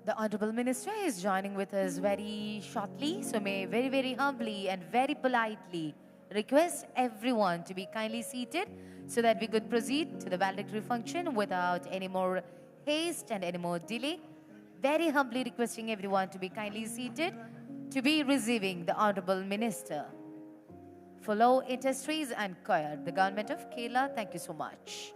The Honorable Minister is joining with us very shortly, so may very, very humbly and very politely request everyone to be kindly seated so that we could proceed to the valedictory function without any more haste and any more delay. Very humbly requesting everyone to be kindly seated to be receiving the Honorable Minister for Law, Industries and Coir, the Government of Kerala. Thank you so much.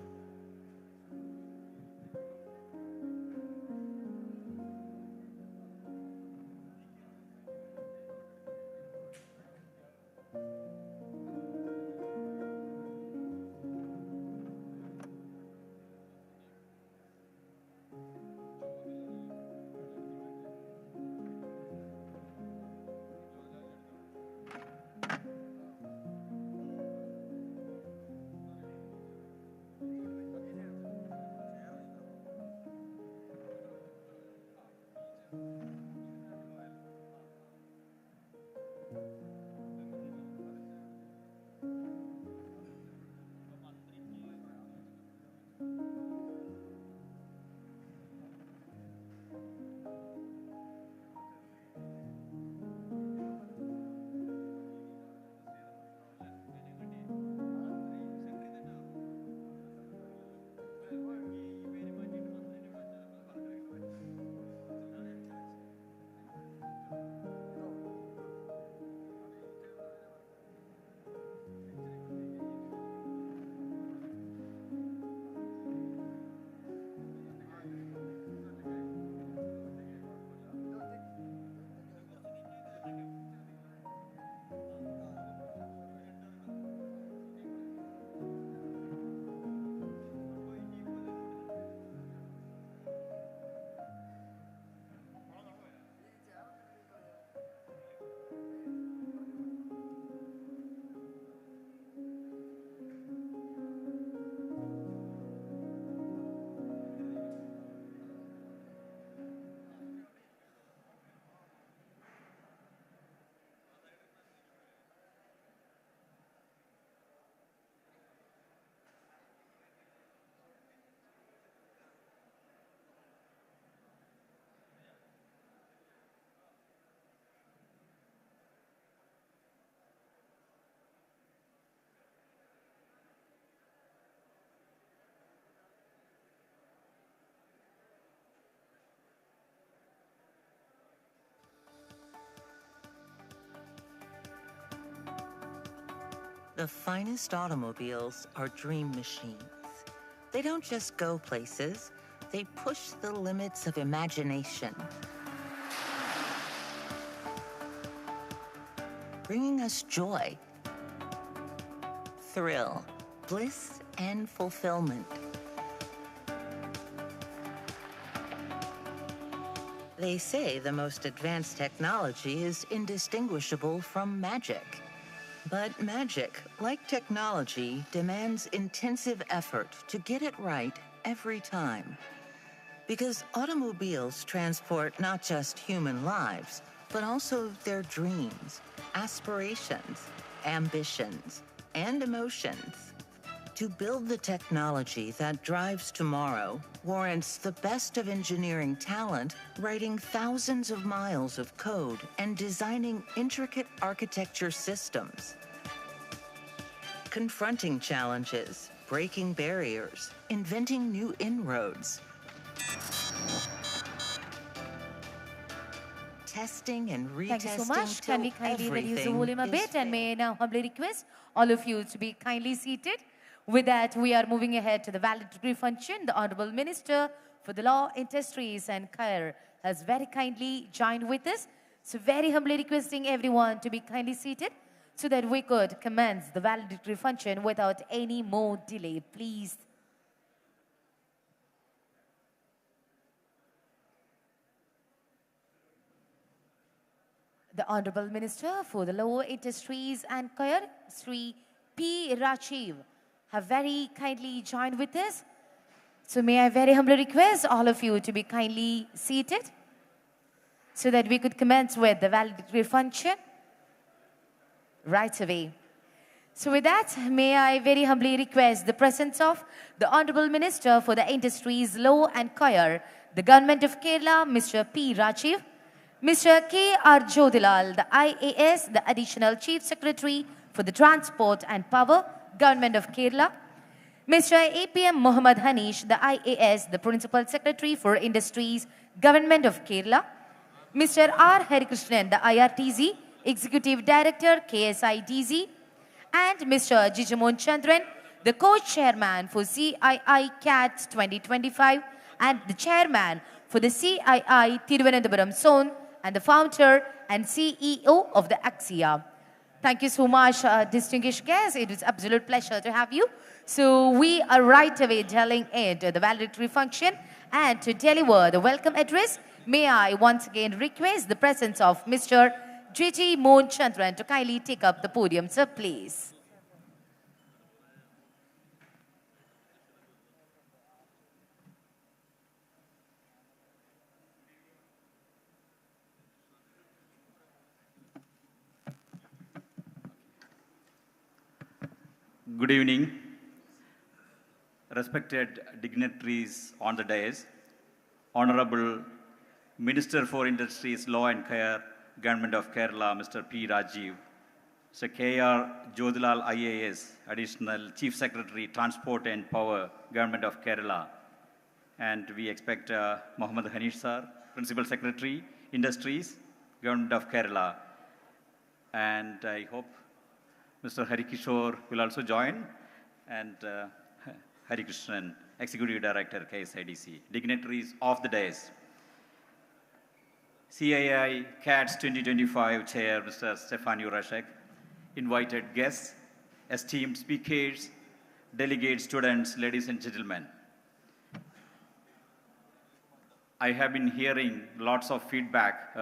The finest automobiles are dream machines. They don't just go places, they push the limits of imagination, bringing us joy, thrill, bliss, and fulfillment. They say the most advanced technology is indistinguishable from magic. But magic, like technology, demands intensive effort to get it right every time. Because automobiles transport not just human lives, but also their dreams, aspirations, ambitions, and emotions. To build the technology that drives tomorrow warrants the best of engineering talent, writing thousands of miles of code and designing intricate architecture systems. Confronting challenges, breaking barriers, inventing new inroads. Testing and retesting. Thank you so much. Can we kindly reduce the volume a bit, and may I now humbly request all of you to be kindly seated. With that, we are moving ahead to the valedictory function. The Honorable Minister for the Law, Industries and Coir has very kindly joined with us. So very humbly requesting everyone to be kindly seated so that we could commence the valedictory function without any more delay, please. The Honorable Minister for the Lower Industries and Career, Sri P. Rajiv, have very kindly joined with us. So may I very humbly request all of you to be kindly seated so that we could commence with the valedictory function right away. So with that, may I very humbly request the presence of the Honorable Minister for the Industries, Law and Career, the Government of Kerala, Mr. P. Rajiv, Mr. K. R. Jodilal, the IAS, the Additional Chief Secretary for the Transport and Power, Government of Kerala, Mr. APM Muhammad Hanish, the IAS, the Principal Secretary for Industries, Government of Kerala, Mr. R. Harikrishnan, the IRTZ, Executive Director, KSIDZ, and Mr. Jijamon Chandran, the Co-Chairman for CII CAT 2025 and the Chairman for the CII Thiruvananthapuram Zone and the founder and CEO of the Axia. Thank you so much, distinguished guests. It was an absolute pleasure to have you. So we are right away delving into the valedictory function, and to deliver the welcome address, may I once again request the presence of Mr. J.J. Mohan Chandran to kindly take up the podium, sir, please. Good evening, respected dignitaries on the dais, Honorable Minister for Industries, Law and Care, Government of Kerala, Mr. P. Rajiv, Mr. K. R. Jodilal, IAS, Additional Chief Secretary, Transport and Power, Government of Kerala, and we expect Muhammad Hanish sir, Principal Secretary, Industries, Government of Kerala, and I hope Mr. Hari Kishore will also join, and Hari Krishnan, Executive Director, KSIDC, dignitaries of the dais. CII CATS 2025 Chair, Mr. Stefan Juraszek, invited guests, esteemed speakers, delegates, students, ladies and gentlemen. I have been hearing lots of feedback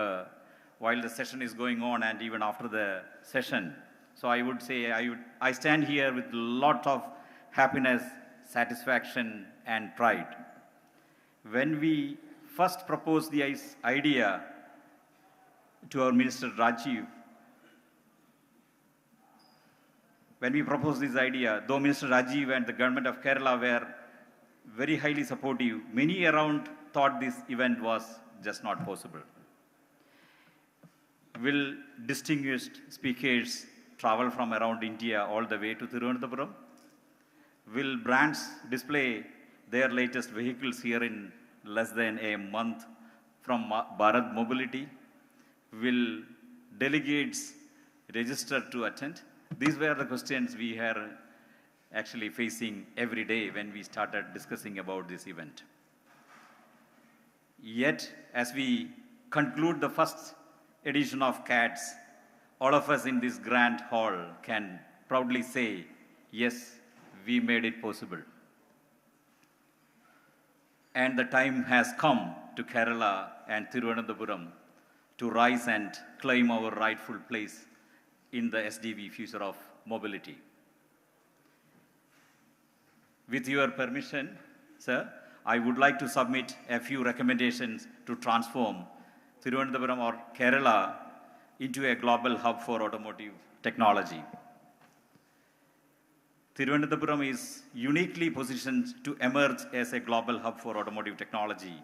while the session is going on and even after the session. So I would say I stand here with a lot of happiness, satisfaction, and pride. When we first proposed the idea to our Minister Rajiv, when we proposed this idea, though Minister Rajiv and the Government of Kerala were very highly supportive, many around thought this event was just not possible. Will distinguished speakers travel from around India all the way to Thiruvananthapuram? Will brands display their latest vehicles here in less than a month from Bharat Mobility? Will delegates register to attend? These were the questions we are actually facing every day when we started discussing about this event. Yet, as we conclude the first edition of CATS, all of us in this grand hall can proudly say, yes, we made it possible. And the time has come to Kerala and Thiruvananthapuram to rise and claim our rightful place in the SDV future of mobility. With your permission, sir, I would like to submit a few recommendations to transform Thiruvananthapuram or Kerala into a global hub for automotive technology. Thiruvananthapuram is uniquely positioned to emerge as a global hub for automotive technology,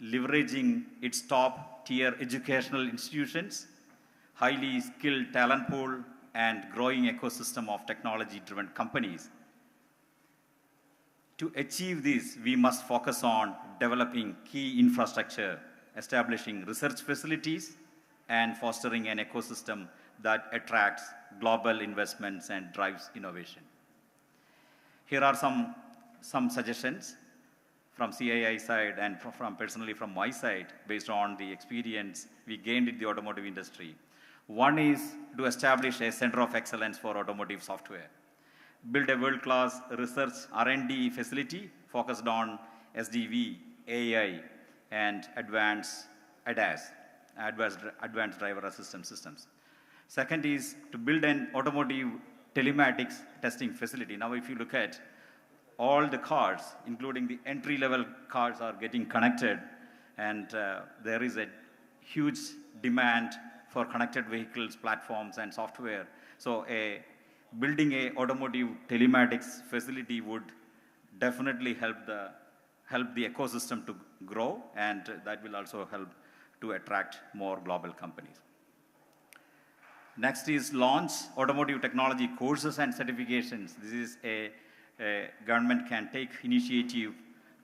leveraging its top-tier educational institutions, highly skilled talent pool, and growing ecosystem of technology-driven companies. To achieve this, we must focus on developing key infrastructure, establishing research facilities, and fostering an ecosystem that attracts global investments and drives innovation. Here are some suggestions from CII side and personally from my side based on the experience we gained in the automotive industry. One is to establish a center of excellence for automotive software, build a world-class research R&D facility focused on SDV, AI, and advanced ADAS, advanced driver assistance systems. Second is to build an automotive telematics testing facility. Now, if you look at all the cars, including the entry-level cars, are getting connected, and there is a huge demand for connected vehicles, platforms, and software. So building a automotive telematics facility would definitely help the ecosystem to grow, and that will also help to attract more global companies. Next is launch automotive technology courses and certifications. This is a government can take initiative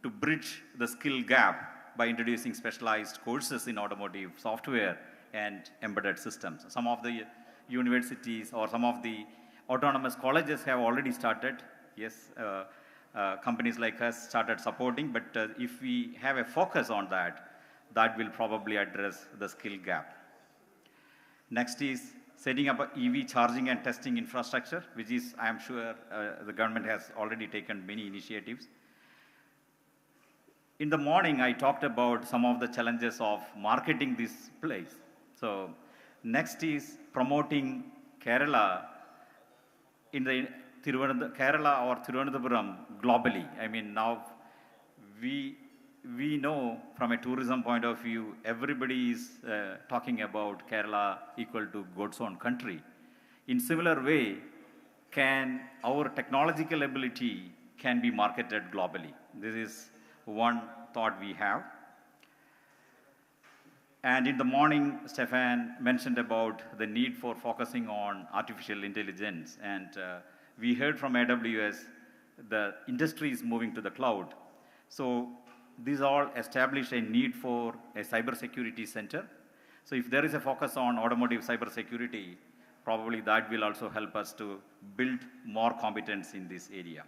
to bridge the skill gap by introducing specialized courses in automotive software and embedded systems. Some of the universities or some of the autonomous colleges have already started. Yes, companies like us started supporting, but if we have a focus on that, that will probably address the skill gap. Next is setting up an EV charging and testing infrastructure, which is, I am sure, the government has already taken many initiatives. In the morning, I talked about some of the challenges of marketing this place. So next is promoting Kerala in the Kerala or Thiruvananthapuram globally. I mean, now we know from a tourism point of view, everybody is talking about Kerala equal to God's own country. In similar way, can our technological ability can be marketed globally? This is one thought we have. And in the morning, Stefan mentioned about the need for focusing on artificial intelligence. And we heard from AWS, the industry is moving to the cloud. So these all establish a need for a cybersecurity center. So if there is a focus on automotive cybersecurity, probably that will also help us to build more competence in this area.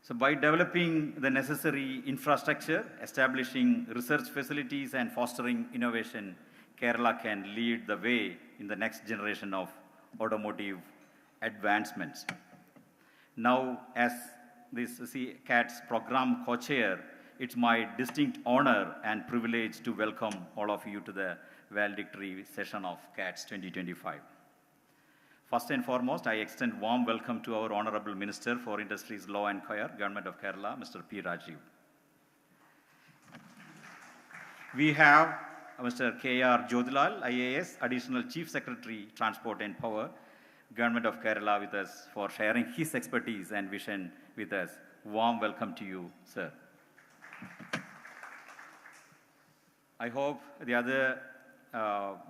So by developing the necessary infrastructure, establishing research facilities, and fostering innovation, Kerala can lead the way in the next generation of automotive advancements. Now, as this CATS program co-chair, it's my distinct honor and privilege to welcome all of you to the valedictory session of CATS 2025. First and foremost, I extend warm welcome to our Honorable Minister for Industries, Law and Care, Government of Kerala, Mr. P. Rajiv. We have Mr. K.R. Jodhilal, IAS, Additional Chief Secretary, Transport and Power, Government of Kerala, with us for sharing his expertise and vision with us. Warm welcome to you, sir. I hope the other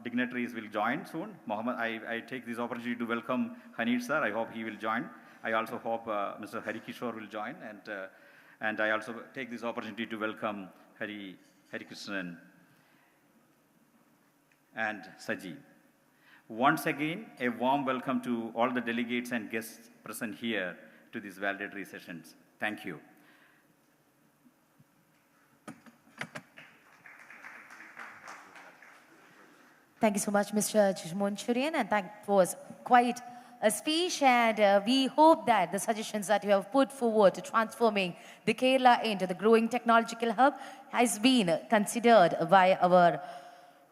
dignitaries will join soon. Mohammed, I take this opportunity to welcome Hanif sir. I hope he will join. I also hope Mr. Hari Kishore will join, and I also take this opportunity to welcome Hari Krishnan and Saji. Once again, a warm welcome to all the delegates and guests present here to these valedictory sessions. Thank you. Thank you so much, Mr. Manchurian, and that was quite a speech, and we hope that the suggestions that you have put forward to transforming the Kerala into the growing technological hub has been considered by our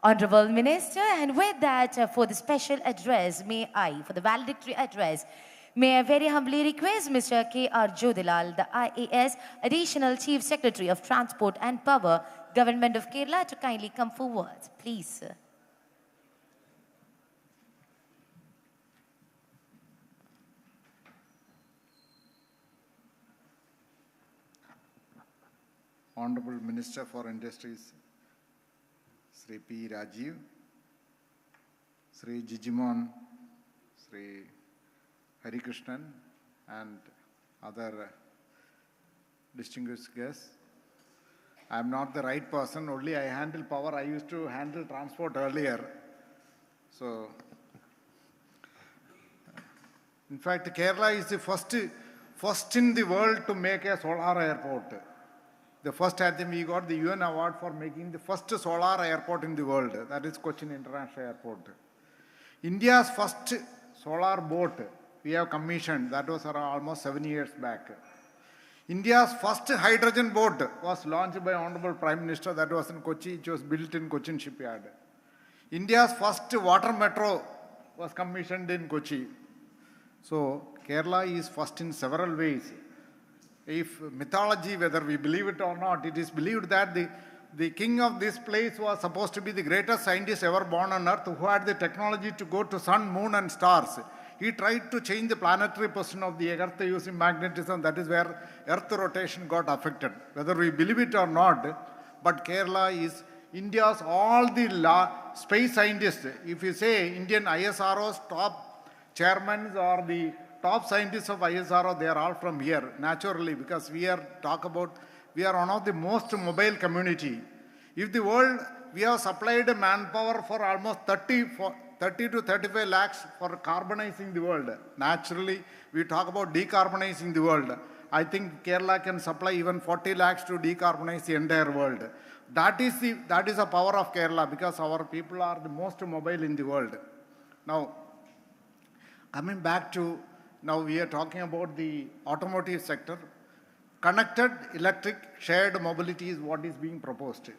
Honorable Minister. And with that, for the special address, for the valedictory address, may I very humbly request Mr. K.R. Jodhilal, the IAS Additional Chief Secretary of Transport and Power, Government of Kerala, to kindly come forward. Please, sir. Honorable Minister for Industries, Sri P. Rajiv, Sri Jijimon, Sri Hari Krishnan, and other distinguished guests. I am not the right person, only I handle power. I used to handle transport earlier. So, in fact, Kerala is the first in the world to make a solar airport. The first, I think we got the UN award for making the first solar airport in the world. That is Cochin International Airport. India's first solar boat we have commissioned. That was around almost 7 years back. India's first hydrogen boat was launched by Honorable Prime Minister. That was in Kochi. It was built in Cochin shipyard. India's first water metro was commissioned in Kochi. So Kerala is first in several ways. If mythology, whether we believe it or not, it is believed that the king of this place was supposed to be the greatest scientist ever born on earth, who had the technology to go to sun, moon and stars. He tried to change the planetary position of the earth using magnetism. That is where earth rotation got affected. Whether we believe it or not, but Kerala is India's all the space scientists. If you say Indian ISRO's top chairmen or the top scientists of ISRO, they are all from here, naturally, because we are one of the most mobile community. If the world, we have supplied manpower for almost 30 to 35 lakhs for carbonizing the world. Naturally, we talk about decarbonizing the world. I think Kerala can supply even 40 lakhs to decarbonize the entire world. That is the power of Kerala, because our people are the most mobile in the world. Now, coming back to, now we are talking about the automotive sector. Connected, electric, shared mobility is what is being proposed.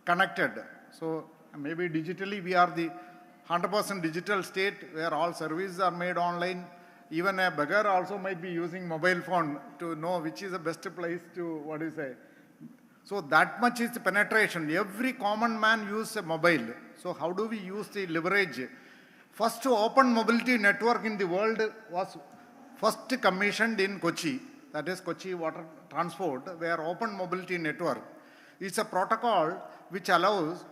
Connected. So maybe digitally we are the 100% digital state where all services are made online. Even a beggar also might be using mobile phone to know which is the best place to, So that much is the penetration. Every common man uses a mobile. So how do we use the leverage? First open mobility network in the world was first commissioned in Kochi. That is Kochi Water Transport, where open mobility network. It's a protocol which allows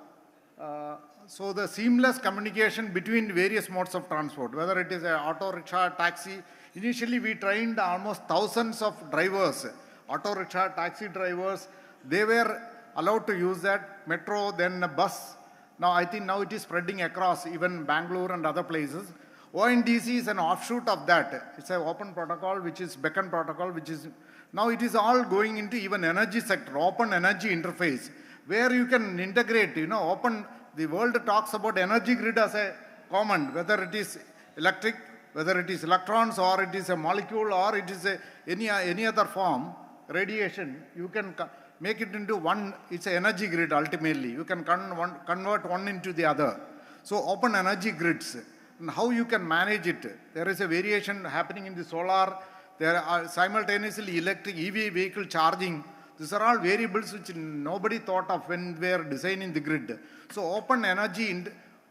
so the seamless communication between various modes of transport, whether it is an auto rickshaw, taxi. Initially we trained almost thousands of drivers, auto rickshaw, taxi drivers. They were allowed to use that, metro, then a bus. Now I think now it is spreading across even Bangalore and other places. ONDC is an offshoot of that. It's an open protocol, which is beacon protocol, which is, now it is all going into even energy sector, open energy interface, where you can integrate, open, the world talks about energy grid as a common, whether it is electric, whether it is electrons, or it is a molecule, or it is any other form, radiation, you can make it into one, it's an energy grid ultimately. You can convert one into the other. So open energy grids. And how you can manage it. There is a variation happening in the solar. There are simultaneously electric EV vehicle charging. These are all variables which nobody thought of when we are designing the grid. So open energy,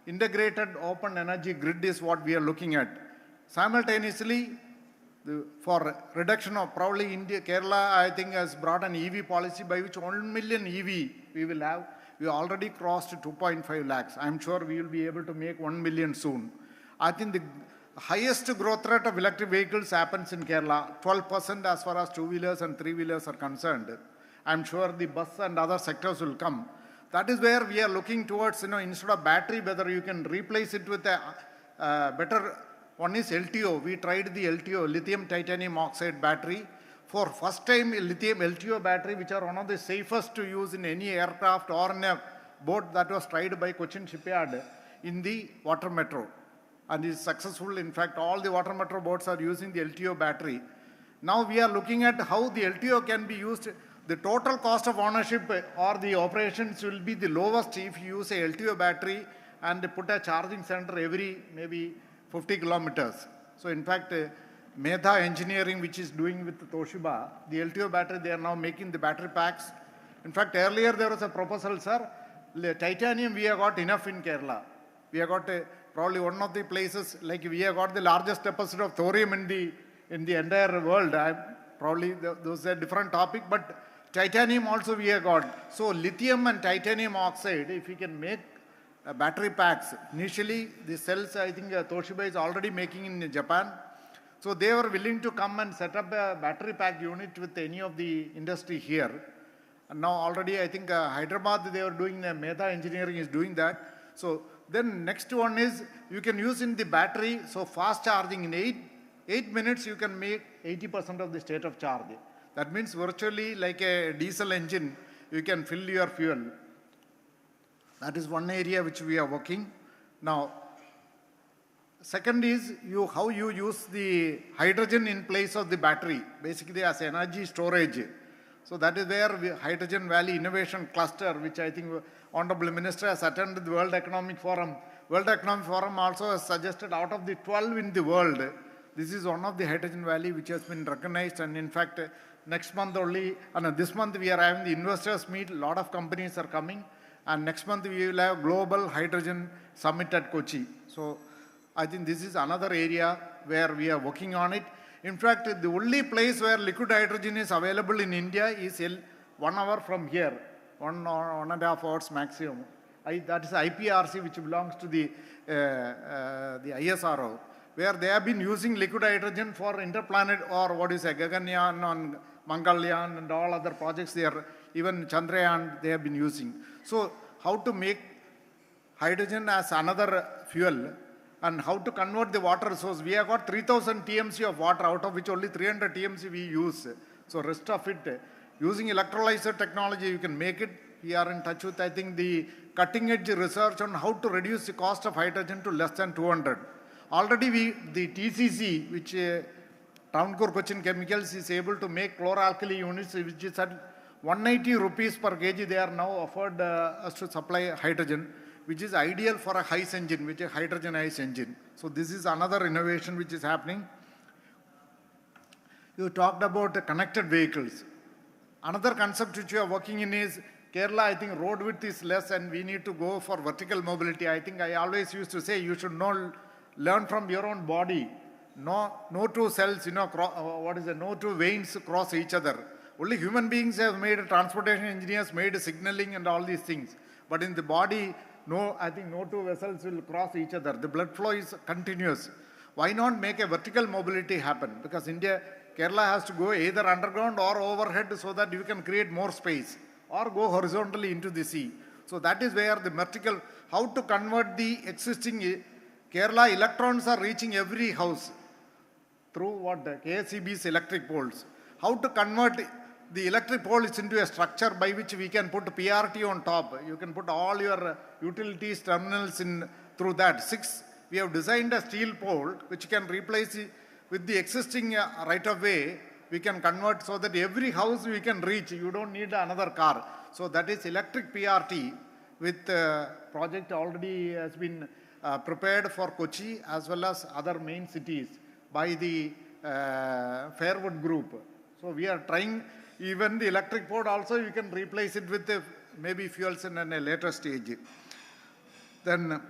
integrated open energy grid is what we are looking at. Simultaneously, for reduction of, probably India, Kerala, I think has brought an EV policy by which 1 million EV we will have. We already crossed 2.5 lakhs. I'm sure we will be able to make 1 million soon. I think the highest growth rate of electric vehicles happens in Kerala, 12% as far as two-wheelers and three-wheelers are concerned. I'm sure the bus and other sectors will come. That is where we are looking towards, instead of battery, whether you can replace it with a better, one is LTO. We tried the LTO, lithium titanium oxide battery. For first time, lithium LTO battery, which are one of the safest to use in any aircraft or in a boat, that was tried by Cochin shipyard in the water metro. And is successful. In fact, all the water metro boats are using the LTO battery. Now we are looking at how the LTO can be used. The total cost of ownership or the operations will be the lowest if you use a LTO battery and put a charging center every maybe 50 kilometers. So in fact, Medha Engineering, which is doing with Toshiba, the LTO battery, they are now making the battery packs. In fact, earlier there was a proposal, sir, titanium we have got enough in Kerala. We have got probably one of the places, like we have got the largest deposit of thorium in the entire world. Probably those are a different topic, but titanium also we have got. So lithium and titanium oxide, if we can make battery packs. Initially, the cells, I think Toshiba is already making in Japan. So they were willing to come and set up a battery pack unit with any of the industry here. And now already I think Hyderabad, they were doing, Medha Engineering is doing that. So then next one is you can use in the battery, so fast charging in 8 minutes you can make 80% of the state of charge. That means virtually like a diesel engine, you can fill your fuel. That is one area which we are working. Now, second is how you use the hydrogen in place of the battery, basically as energy storage. So that is where Hydrogen Valley Innovation Cluster, which I think Honorable Minister has attended the World Economic Forum. World Economic Forum also has suggested out of the 12 in the world, this is one of the Hydrogen Valley which has been recognized. And in fact, next month only, this month we are having the investors meet, a lot of companies are coming. And next month we will have Global Hydrogen Summit at Kochi. So I think this is another area where we are working on it. In fact, the only place where liquid hydrogen is available in India is 1 hour from here, 1.5 hours maximum. That is IPRC, which belongs to the ISRO, where they have been using liquid hydrogen for interplanet or Gaganyaan and Mangalyaan and all other projects there, even Chandrayaan they have been using. So how to make hydrogen as another fuel and how to convert the water resource. We have got 3000 TMC of water, out of which only 300 TMC we use. So rest of it, using electrolyzer technology, you can make it. We are in touch with, I think, the cutting edge research on how to reduce the cost of hydrogen to less than 200. Already the TCC, which Travancore Cochin Chemicals is able to make chloralkali units, which is at 180 rupees per kg. They are now offered us to supply hydrogen, which is ideal for a HICE engine, which is a hydrogenized engine. So this is another innovation which is happening. You talked about connected vehicles. Another concept which we are working in is Kerala, I think road width is less and we need to go for vertical mobility. I think I always used to say you should learn from your own body. No two cells, no two veins cross each other. Only human beings have made, transportation engineers made signaling and all these things. But in the body, I think no two vessels will cross each other. The blood flow is continuous. Why not make a vertical mobility happen? Because Kerala has to go either underground or overhead so that you can create more space, or go horizontally into the sea. So that is where the vertical, how to convert the existing Kerala electrons are reaching every house through KSEB's electric poles. How to convert the electric poles into a structure by which we can put PRT on top. You can put all your utilities terminals in through that. We have designed a steel pole which can replace with the existing right-of-way. We can convert so that every house we can reach. You don't need another car. So that is electric PRT with project already has been prepared for Kochi as well as other main cities by the Fairwood Group. So we are trying. Even the electric pole also, you can replace it with maybe fuels in a later stage. Then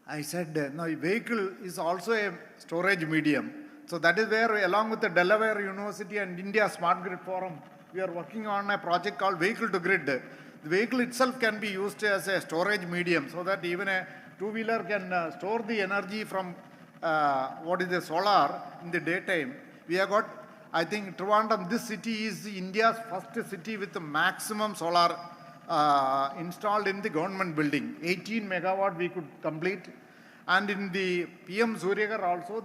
I said, vehicle is also a storage medium. So that is where, along with the Delaware University and India Smart Grid Forum, we are working on a project called Vehicle to Grid. The vehicle itself can be used as a storage medium so that even a two-wheeler can store the energy from solar in the daytime. We have got, I think, Trivandrum, this city is India's first city with the maximum solar installed in the government building. 18 megawatt we could complete. And in the PM Suryagar also,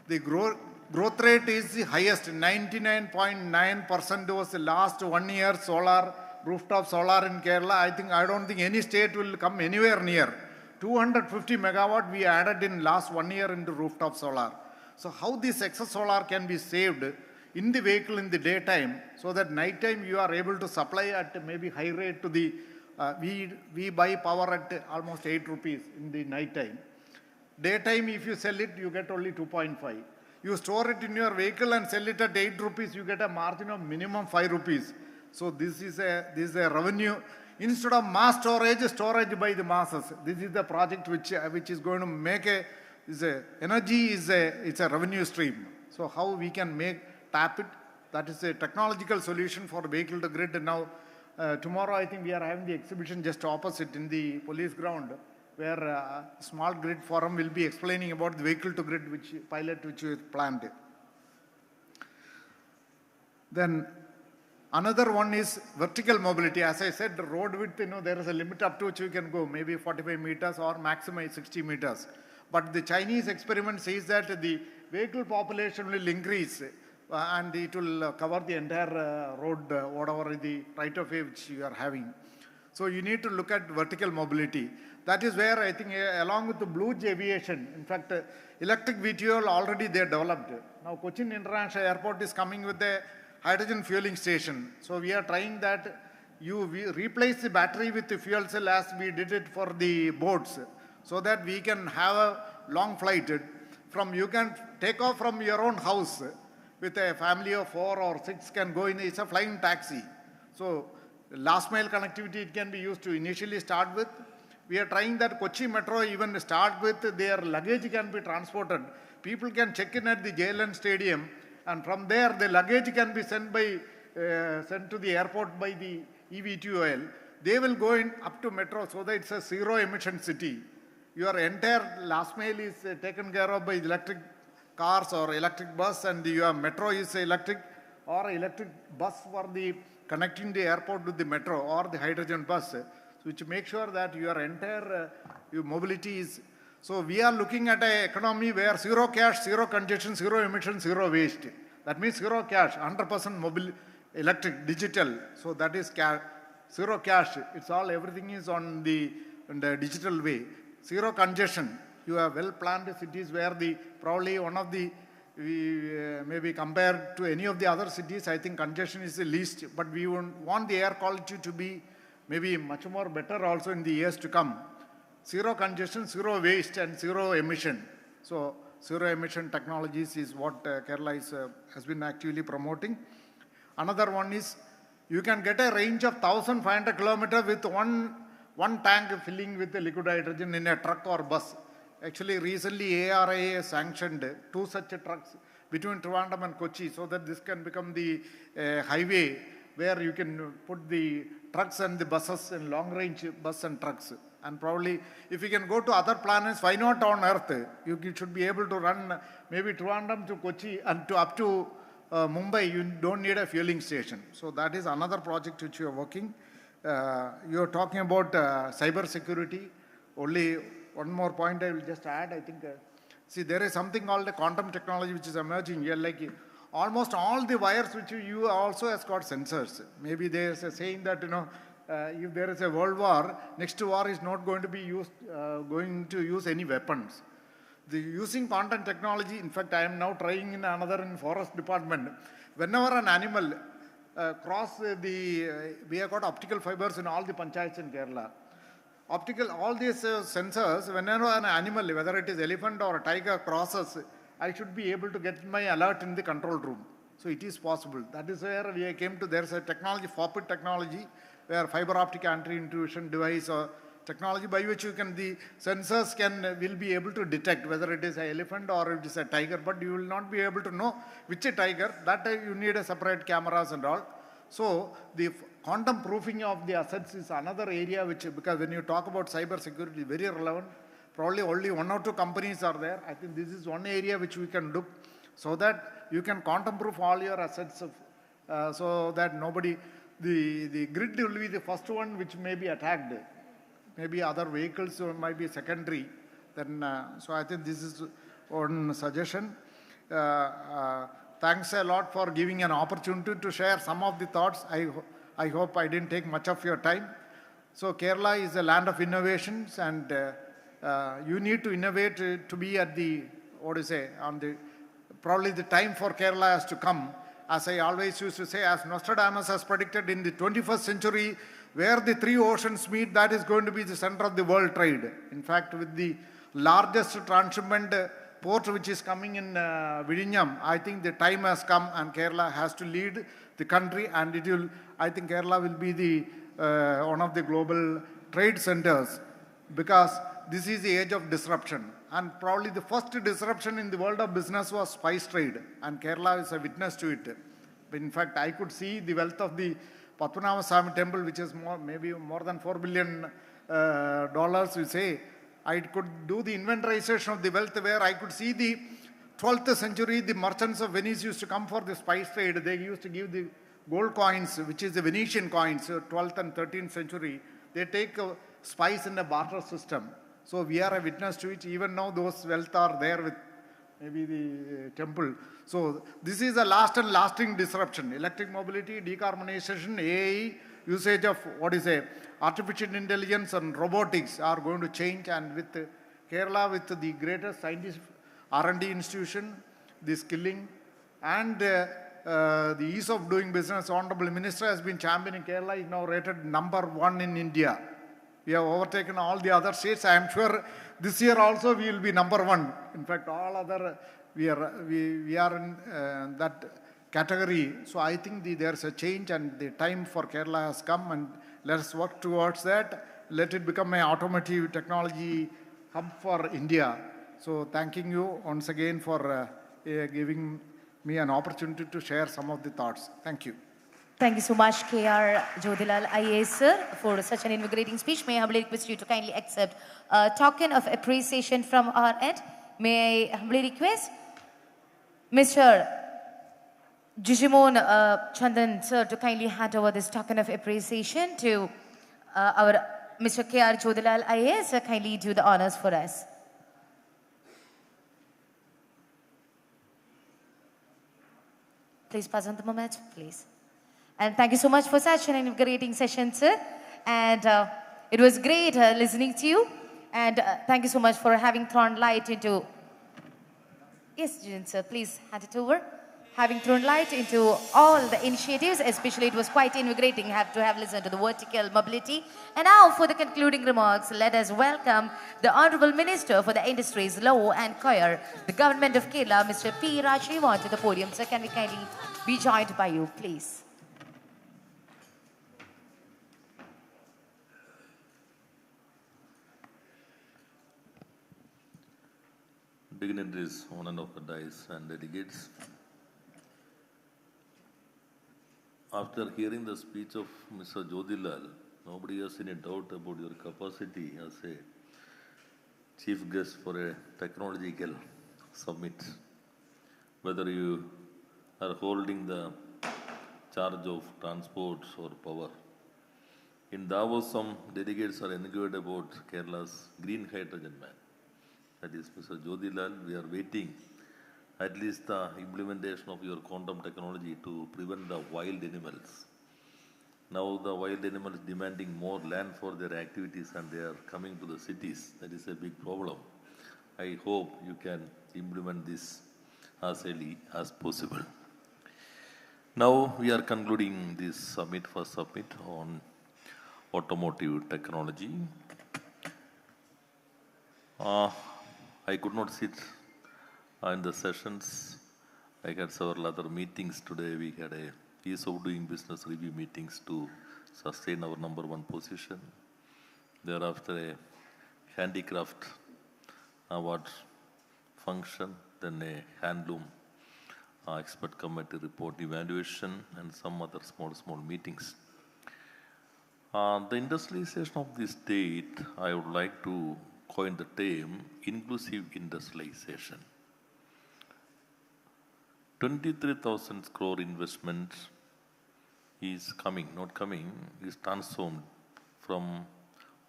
the growth rate is the highest. 99.9% was the last 1 year solar, rooftop solar in Kerala. I don't think any state will come anywhere near. 250 megawatt we added in last 1 year into rooftop solar. So how this excess solar can be saved in the vehicle in the daytime, so that nighttime you are able to supply at maybe high rate to the, we buy power at almost 8 rupees in the nighttime. Daytime, if you sell it, you get only 2.5. You store it in your vehicle and sell it at 8 rupees, you get a margin of minimum 5 rupees. So this is a revenue. Instead of mass storage by the masses. This is the project which is going to make energy it's a revenue stream. So how we can tap it, that is a technological solution for vehicle to grid. Now, tomorrow I think we are having the exhibition just opposite in the police ground, where Smart Grid Forum will be explaining about the vehicle to grid pilot which is planned. Then another one is vertical mobility. As I said, the road width, there is a limit up to which you can go, maybe 45 meters or maximum 60 meters. But the Chinese experiment says that the vehicle population will increase. and it will cover the entire road, whatever the right of way which you are having. So you need to look at vertical mobility. That is where I think along with the Blue Aviation, in fact, electric VTOL already they developed. Now Cochin International Airport is coming with a hydrogen fueling station. So we are trying that we replace the battery with the fuel cell as we did it for the boats, so that we can have a long flight. You can take off from your own house with a family of 4 or 6 can go in, it's a flying taxi. So last mile connectivity it can be used to initially start with. We are trying that Kochi Metro even start with their luggage can be transported. People can check in at the JLN Stadium, and from there the luggage can be sent to the airport by the eVTOL. They will go in up to metro, so that it's a zero emission city. Your entire last mile is taken care of by electric cars or electric bus, and your metro is electric or electric bus for the connecting the airport with the metro or the hydrogen bus, which make sure that your entire your mobility is. So we are looking at an economy where zero cash, zero congestion, zero emission, zero waste. That means zero cash, 100% mobile, electric, digital. So that is zero cash. It's all, everything is on the digital way. Zero congestion. You have well-planned cities where probably one of the, maybe compared to any of the other cities, I think congestion is the least, but we want the air quality to be maybe much more better also in the years to come. Zero congestion, zero waste, and zero emission. So zero emission technologies is what Kerala has been actively promoting. Another one is you can get a range of 1,500 kilometers with one tank filling with the liquid hydrogen in a truck or bus. Actually, recently ARIA sanctioned 2 such trucks between Trivandrum and Kochi, so that this can become the highway where you can put the trucks and the buses in long-range bus and trucks. And probably, if you can go to other planets, why not on Earth? You should be able to run maybe Trivandrum to Kochi and up to Mumbai. You don't need a fueling station. So that is another project which you are working. You are talking about cyber security. Only one more point I will just add. I think, see, there is something called the quantum technology which is emerging here. Like almost all the wires which you also has got sensors. Maybe there is a saying that, if there is a world war, next war is not going to be going to use any weapons. Using quantum technology, in fact, I am now trying in forest department. Whenever an animal we have got optical fibers in all the panchayats in Kerala. All these sensors, whenever an animal, whether it is elephant or a tiger crosses, I should be able to get my alert in the control room. So it is possible. That is where we came to, there's a technology, FOPIT technology, where fiber optic anti-intrusion device or technology by which the sensors will be able to detect whether it is an elephant or it is a tiger, but you will not be able to know which a tiger. That you need a separate cameras and all. So the quantum proofing of the assets is another area because when you talk about cyber security, very relevant. Probably only 1 or 2 companies are there. I think this is one area which we can look so that you can quantum proof all your assets so that the grid will be the first one which may be attacked. Maybe other vehicles might be secondary. So I think this is one suggestion. Thanks a lot for giving an opportunity to share some of the thoughts. I hope I didn't take much of your time. So Kerala is a land of innovations, and you need to innovate to be at probably the time for Kerala has to come. As I always used to say, as Nostradamus has predicted, in the 21st century, where the 3 oceans meet, that is going to be the center of the world trade. In fact, with the largest transshipment port which is coming in Vizhinjam, I think the time has come and Kerala has to lead the country, and I think Kerala will be one of the global trade centers, because this is the age of disruption. And probably the first disruption in the world of business was spice trade, and Kerala is a witness to it. In fact, I could see the wealth of the Padmanabha Swami temple, which is maybe more than $4 billion, we say. I could do the inventorization of the wealth where I could see the 12th century, the merchants of Venice used to come for the spice trade. They used to give the gold coins, which is the Venetian coins, 12th and 13th century. They take spice in a barter system. So we are a witness to it. Even now those wealth are there with maybe the temple. So this is a last and lasting disruption. Electric mobility, decarbonization, AI, usage of artificial intelligence and robotics are going to change, and with Kerala, with the greatest scientific R&D institution, the skilling, and the ease of doing business. Honorable Minister has been championing Kerala, is now rated #1 in India. We have overtaken all the other states. I am sure this year also we will be #1. In fact, all other, we are in that category. So I think there's a change, and the time for Kerala has come, and let us work towards that. Let it become an automotive technology hub for India. So thanking you once again for giving me an opportunity to share some of the thoughts. Thank you. Thank you so much, K.R. Jodhilal IAS, sir, for such an invigorating speech. May I humbly request you to kindly accept a token of appreciation from our end. May I humbly request Mr. Jijimon Chandan, sir, to kindly hand over this token of appreciation to our Mr. K.R. Jodhilal IAS. Sir, kindly do the honors for us. Please pass on the moment, please. And thank you so much for such an invigorating session, sir. And it was great listening to you. And thank you so much for having thrown light into... Yes, Jin, sir, please hand it over. Having thrown light into all the initiatives, especially it was quite invigorating to have listened to the vertical mobility. And now for the concluding remarks, let us welcome the Honorable Minister for the Industries, Law and Coir, the Government of Kerala, Mr. P. Rajiv, onto the podium. Sir, can we kindly be joined by you, please? Dignitaries, on and off the dais, and delegates. After hearing the speech of Mr. Jodhilal, nobody has any doubt about your capacity as a chief guest for a technological summit. Whether you are holding the charge of transport or power. In Davos, some delegates are inquired about Kerala's green hydrogen man. That is Mr. Jodhilal. We are waiting at least the implementation of your quantum technology to prevent the wild animals. Now the wild animals demanding more land for their activities, and they are coming to the cities. That is a big problem. I hope you can implement this as early as possible. Now we are concluding this summit, first summit on automotive technology. I could not sit in the sessions. I had several other meetings today. We had a ease of doing business review meetings to sustain our #1 position. Thereafter, a handicraft award function, then a handloom expert committee report evaluation, and some other small meetings. The industrialization of this state, I would like to coin the term inclusive industrialization. 23,000 crore investment is coming, not coming, is transformed from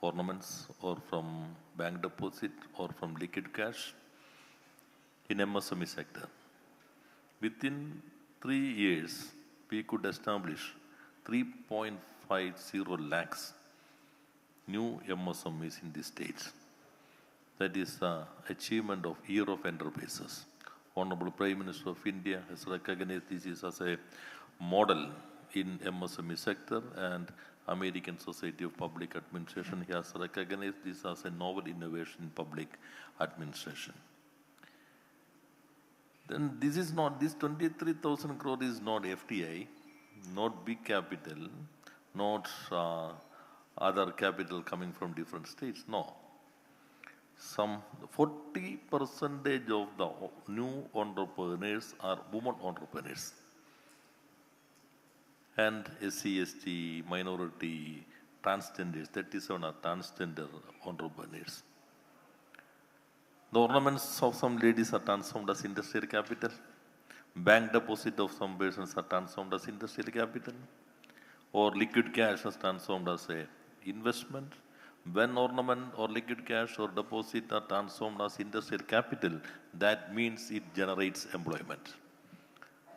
ornaments or from bank deposit or from liquid cash in MSME sector. Within 3 years, we could establish 3.50 lakhs new MSMEs in the states. That is the achievement of Year of Enterprises. Honorable Prime Minister of India has recognized this as a model in MSME sector, and American Society of Public Administration has recognized this as a novel innovation in public administration. Then this 23,000 crore is not FDI, not big capital, not other capital coming from different states, no. Some 40% of the new entrepreneurs are women entrepreneurs. And SC, ST, minority, transgenders, 37 are transgender entrepreneurs. The ornaments of some ladies are transformed as industrial capital. Bank deposit of some persons are transformed as industrial capital. Or liquid cash is transformed as a investment. When ornament or liquid cash or deposit are transformed as industrial capital, that means it generates employment.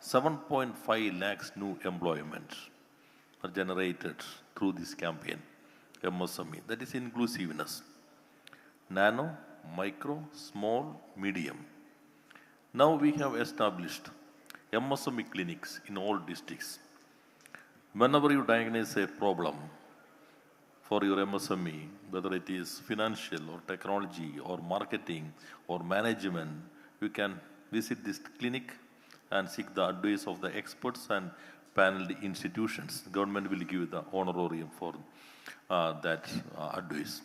7.5 lakhs new employment are generated through this campaign, MSME. That is inclusiveness. Nano, micro, small, medium. Now we have established MSME clinics in all districts. Whenever you diagnose a problem for your MSME, whether it is financial or technology or marketing or management, you can visit this clinic and seek the advice of the experts and paneled institutions. The government will give you the honorarium for that advice.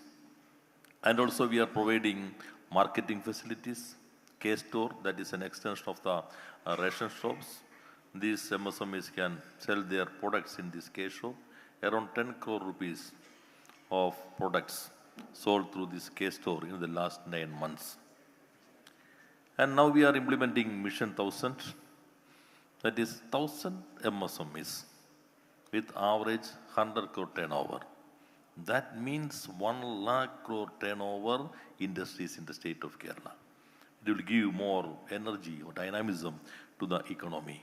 And also we are providing marketing facilities, K-store, that is an extension of the ration shops. These MSMEs can sell their products in this K-shop. Around 10 crore rupees of products sold through this K-store in the last 9 months. And now we are implementing Mission 1000. That is 1000 MSMEs with average 100 crore turnover. That means 1 lakh crore turnover industries in the state of Kerala. It will give more energy or dynamism to the economy.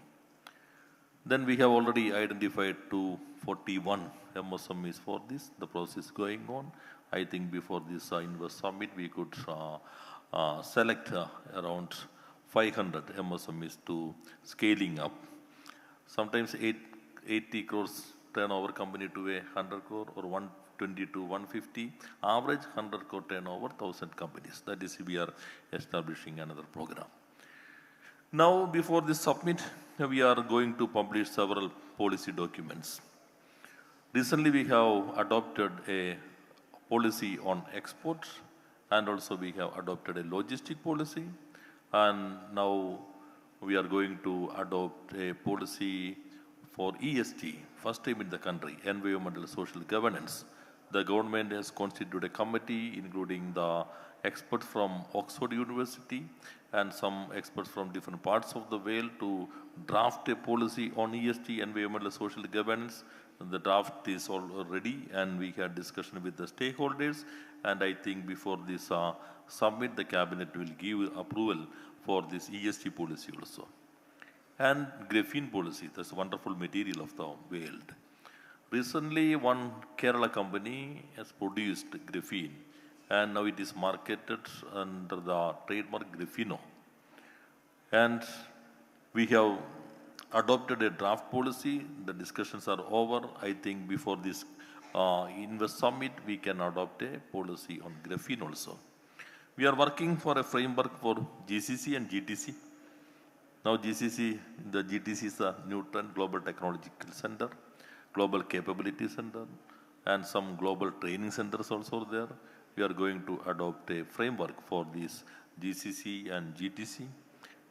Then we have already identified 241 MSMEs for this. The process is going on. I think before this Invest Summit, we could select around 500 MSMEs to scaling up. Sometimes 80 crores turnover company to a 100 crore or 120 to 150. Average 100 crore turnover, 1000 companies. That is, we are establishing another program. Now, before this summit, we are going to publish several policy documents. Recently, we have adopted a policy on exports, and also we have adopted a logistic policy. And now we are going to adopt a policy for ESG, first time in the country, environmental social governance. The government has constituted a committee, including the experts from Oxford University and some experts from different parts of the world, to draft a policy on ESG, environmental social governance. The draft is all ready, and we had discussion with the stakeholders. And I think before this summit, the cabinet will give approval for this ESG policy also. And graphene policy, that's a wonderful material of the world. Recently, one Kerala company has produced graphene, and now it is marketed under the trademark Grapheno. And we have adopted a draft policy. The discussions are over. I think before this Invest Summit, we can adopt a policy on graphene also. We are working for a framework for GCC and GTC. Now GCC, the GTC is the Newton Global Technological Center, Global Capability Center, and some global training centers also there. We are going to adopt a framework for this GCC and GTC,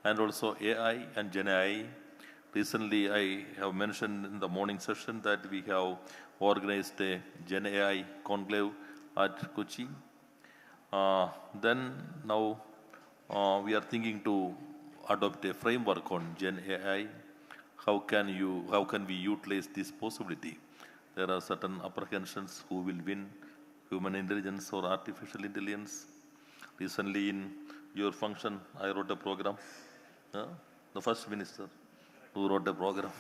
and also AI and Gen AI. Recently, I have mentioned in the morning session that we have organized a Gen AI conclave at Kochi. Then now we are thinking to adopt a framework on Gen AI. How can we utilize this possibility? There are certain apprehensions who will win, human intelligence or artificial intelligence. Recently in your function, I wrote a program. The first minister who wrote a program.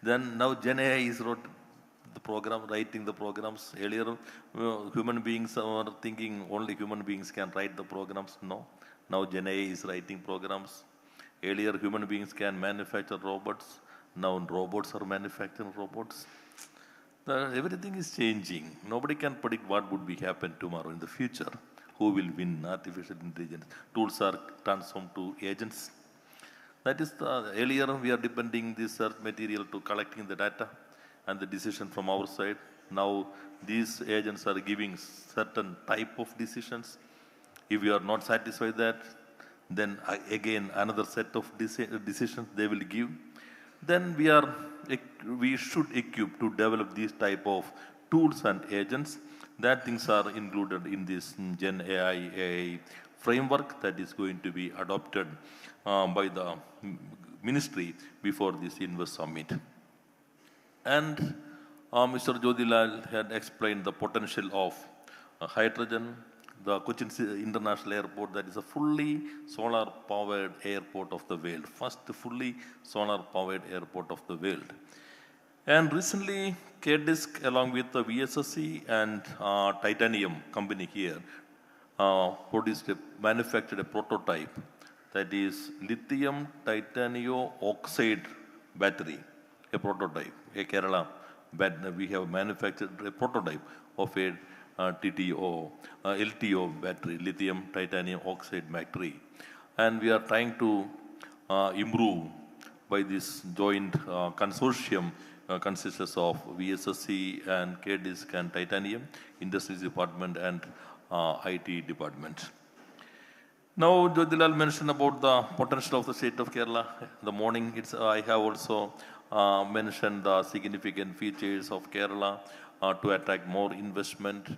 Then now Gen AI is writing the programs. Earlier, human beings are thinking only human beings can write the programs. No. Now Gen AI is writing programs. Earlier, human beings can manufacture robots. Now robots are manufacturing robots. Everything is changing. Nobody can predict what would be happen tomorrow in the future. Who will win? Artificial intelligence. Tools are transformed to agents. That is earlier we are depending this earth material to collecting the data and the decision from our side. Now these agents are giving certain type of decisions. If you are not satisfied that, then again another set of decisions they will give. Then we should equip to develop these type of tools and agents. That things are included in this Gen AI framework that is going to be adopted by the ministry before this Invest Summit. And Mr. Jodhilal had explained the potential of hydrogen, the Cochin International Airport, that is a fully solar-powered airport of the world, first fully solar-powered airport of the world. And recently, K-Disc, along with the VSSC and Titanium company here, manufactured a prototype that is lithium titanium oxide battery, a prototype, a Kerala we have manufactured a prototype of a LTO battery, lithium titanium oxide battery. And we are trying to improve by this joint consortium consists of VSSC and K-Disc and Titanium, Industries Department and IT Department. Now, Jyotilal mentioned about the potential of the state of Kerala. The morning, I have also mentioned the significant features of Kerala to attract more investment.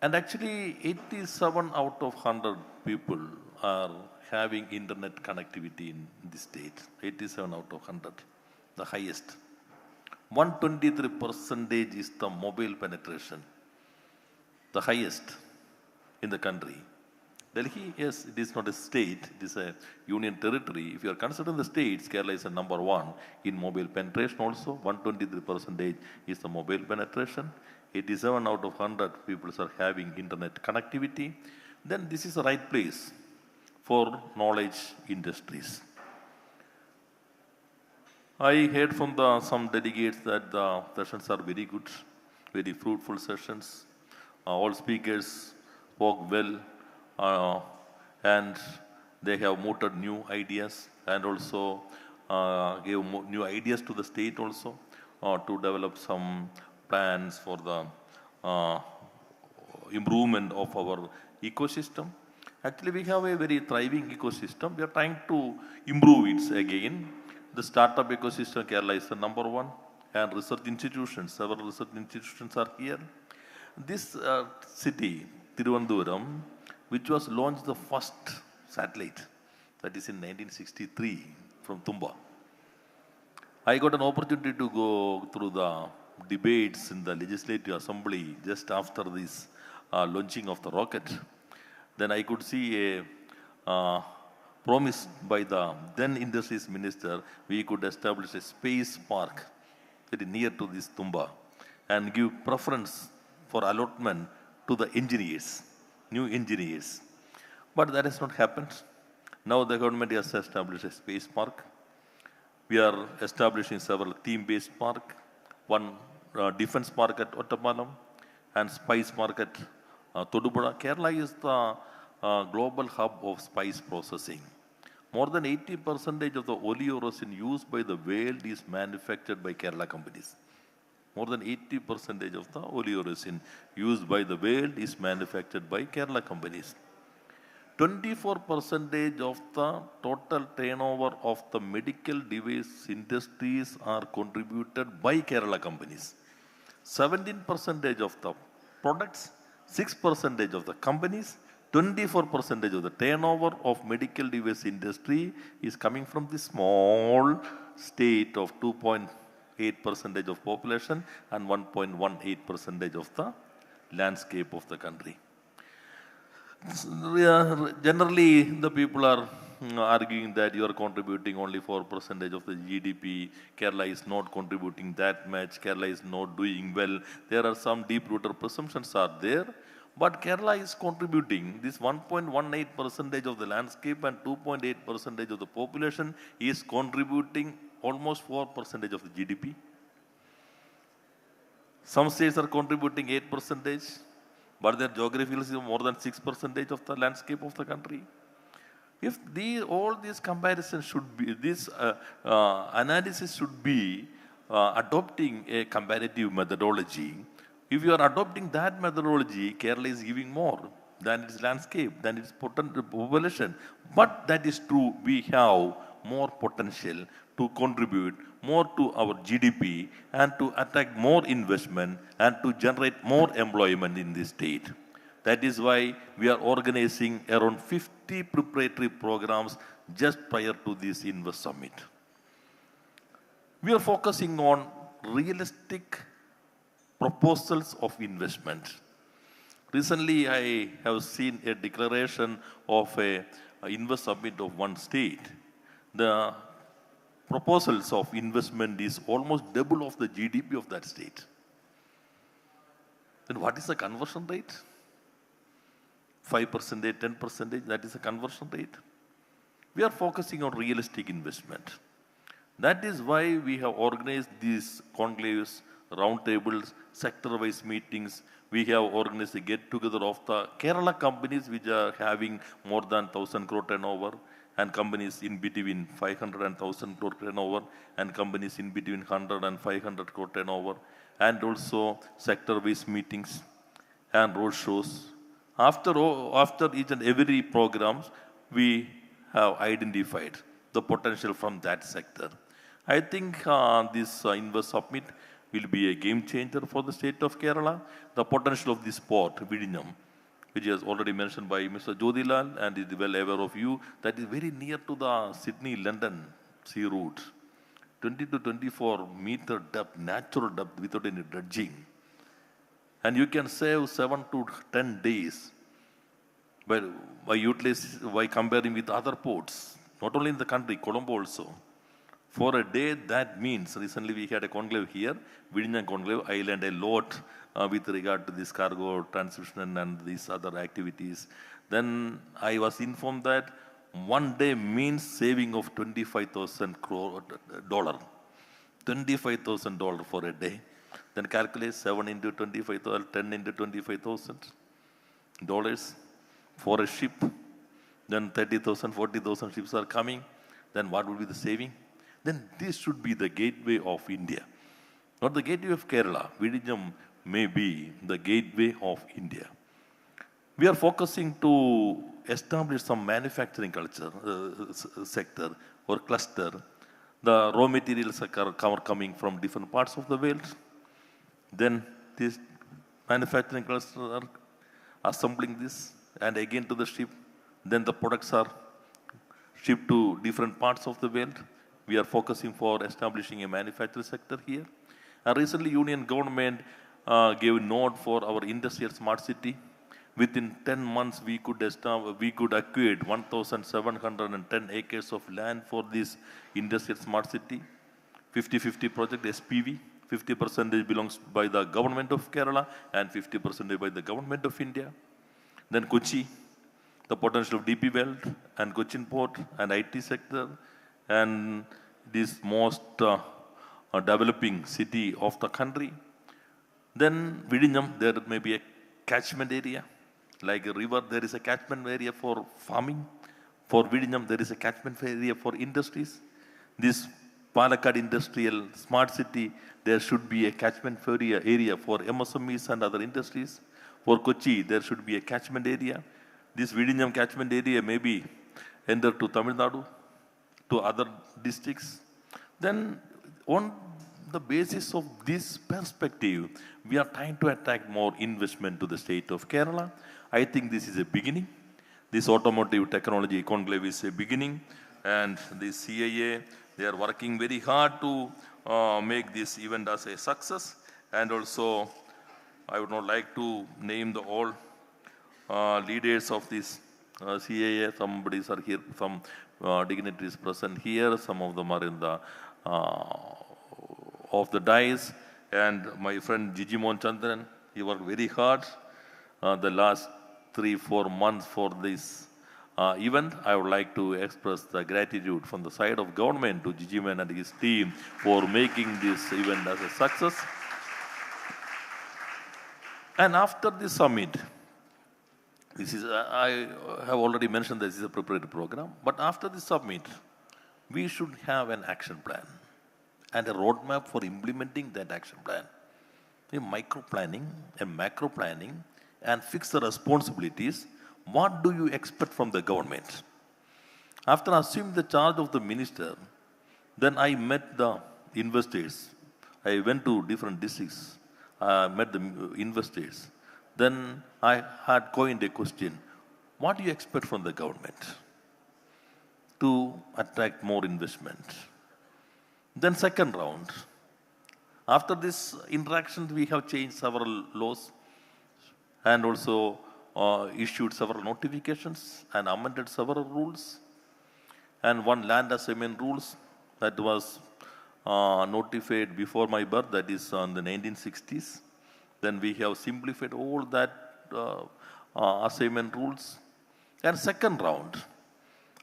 And actually, 87 out of 100 people are having internet connectivity in the state. 87 out of 100, the highest. 123% is the mobile penetration, the highest in the country. Delhi, yes, it is not a state, it is a union territory. If you are considering the states, Kerala is a number one in mobile penetration also. 123% is the mobile penetration. 87 out of 100 people are having internet connectivity. Then this is the right place for knowledge industries. I heard from some delegates that the sessions are very good, very fruitful sessions. All speakers spoke well. And they have mooted new ideas and also gave new ideas to the state also to develop some plans for the improvement of our ecosystem. Actually, we have a very thriving ecosystem. We are trying to improve it again. The startup ecosystem, Kerala is the number one, and research institutions, several research institutions are here. This city, Thiruvananthapuram, which was launched the first satellite, that is in 1963 from Tumba. I got an opportunity to go through the debates in the Legislative Assembly just after this launching of the rocket. Then I could see a promise by the then Industries Minister, we could establish a space park very near to this Tumba and give preference for allotment to the engineers, new engineers. But that has not happened. Now the government has established a space park. We are establishing several theme-based park, one defense park at Ottapalam and spice park at Todupuzha. Kerala is the global hub of spice processing. More than 80% of the oleoresin used by the world is manufactured by Kerala companies. More than 80% of the oleoresin used by the world is manufactured by Kerala companies. 24% of the total turnover of the medical device industries are contributed by Kerala companies. 17% of the products, 6% of the companies, 24% of the turnover of medical device industry is coming from the small state of 2.8% of population and 1.18% of the landscape of the country. Generally, the people are arguing that you are contributing only 4% of the GDP. Kerala is not contributing that much. Kerala is not doing well. There are some deep-rooted presumptions are there. But Kerala is contributing this 1.18% of the landscape and 2.8% of the population is contributing almost 4% of the GDP. Some states are contributing 8%, but their geography is more than 6% of the landscape of the country. If all these comparisons should be, this analysis should be adopting a comparative methodology. If you are adopting that methodology, Kerala is giving more than its landscape, than its population. But that is true, we have more potential to contribute more to our GDP and to attract more investment and to generate more employment in this state. That is why we are organizing around 50 preparatory programs just prior to this Invest Summit. We are focusing on realistic proposals of investment. Recently, I have seen a declaration of a Invest Summit of one state. The proposals of investment is almost double of the GDP of that state. Then what is the conversion rate? 5%, 10%, that is the conversion rate. We are focusing on realistic investment. That is why we have organized these conclaves, roundtables, sector-wise meetings. We have organized a get-together of the Kerala companies which are having more than 1,000 crore turnover, and companies in between 500 and 1,000 crore turnover, and companies in between 100 and 500 crore turnover, and also sector-wise meetings and road shows. After each and every programs, we have identified the potential from that sector. I think this Invest Summit will be a game changer for the state of Kerala. The potential of this port, Vidinyam, which is already mentioned by Mr. Jodhilal and is well aware of you, that is very near to the Sydney-London sea route. 20 to 24 meter depth, natural depth without any dredging. And you can save 7 to 10 days by comparing with other ports, not only in the country, Colombo also. For a day, that means, recently we had a conclave here, Vidinyam conclave, I learned a lot with regard to this cargo transmission and these other activities. Then I was informed that one day means saving of $25,000. $25,000 for a day. Then calculate 7 into 25,000, 10 into $25,000 for a ship. Then 30,000, 40,000 ships are coming. Then what will be the saving? Then this should be the gateway of India. Not the gateway of Kerala. Vidinyam may be the gateway of India. We are focusing to establish some manufacturing culture sector or cluster. The raw materials are coming from different parts of the world. Then this manufacturing cluster are assembling this and again to the ship. Then the products are shipped to different parts of the world. We are focusing for establishing a manufacturing sector here. Recently, Union government gave a nod for our industrial smart city. Within 10 months, we could acquire 1,710 acres of land for this industrial smart city. 50-50 project SPV. 50% belongs by the government of Kerala and 50% by the government of India. Then Kochi, the potential of DP World and Cochin Port and IT sector and this most developing city of the country. Then Vidinyam, there may be a catchment area. Like a river, there is a catchment area for farming. For Vidinyam, there is a catchment area for industries. This Palakkad industrial smart city, there should be a catchment area for MSMEs and other industries. For Kochi, there should be a catchment area. This Vidinyam catchment area may be entered to Tamil Nadu, to other districts. Then on the basis of this perspective, we are trying to attract more investment to the state of Kerala. I think this is a beginning. This automotive technology conclave is a beginning. And the CAA, they are working very hard to make this event as a success. And also, I would not like to name the all leaders of this CAA. Somebody are here, some dignitaries present here. Some of them are in the of the dais. And my friend Jijimon Chandran, he worked very hard the last 3-4 months for this event. I would like to express the gratitude from the side of government to Jijimon and his team for making this event as a success. And after this summit, this is, I have already mentioned this is a preparatory program, but after the summit, we should have an action plan and a roadmap for implementing that action plan. A micro planning, a macro planning, and fix the responsibilities. What do you expect from the government? After assuming the charge of the minister, then I met the investors. I went to different districts, met the investors. Then I had coined a question, what do you expect from the government to attract more investment? Then second round, after this interaction, we have changed several laws and also issued several notifications and amended several rules. And one land assignment rules that was notified before my birth, that is on the 1960s. Then we have simplified all that assignment rules. And second round,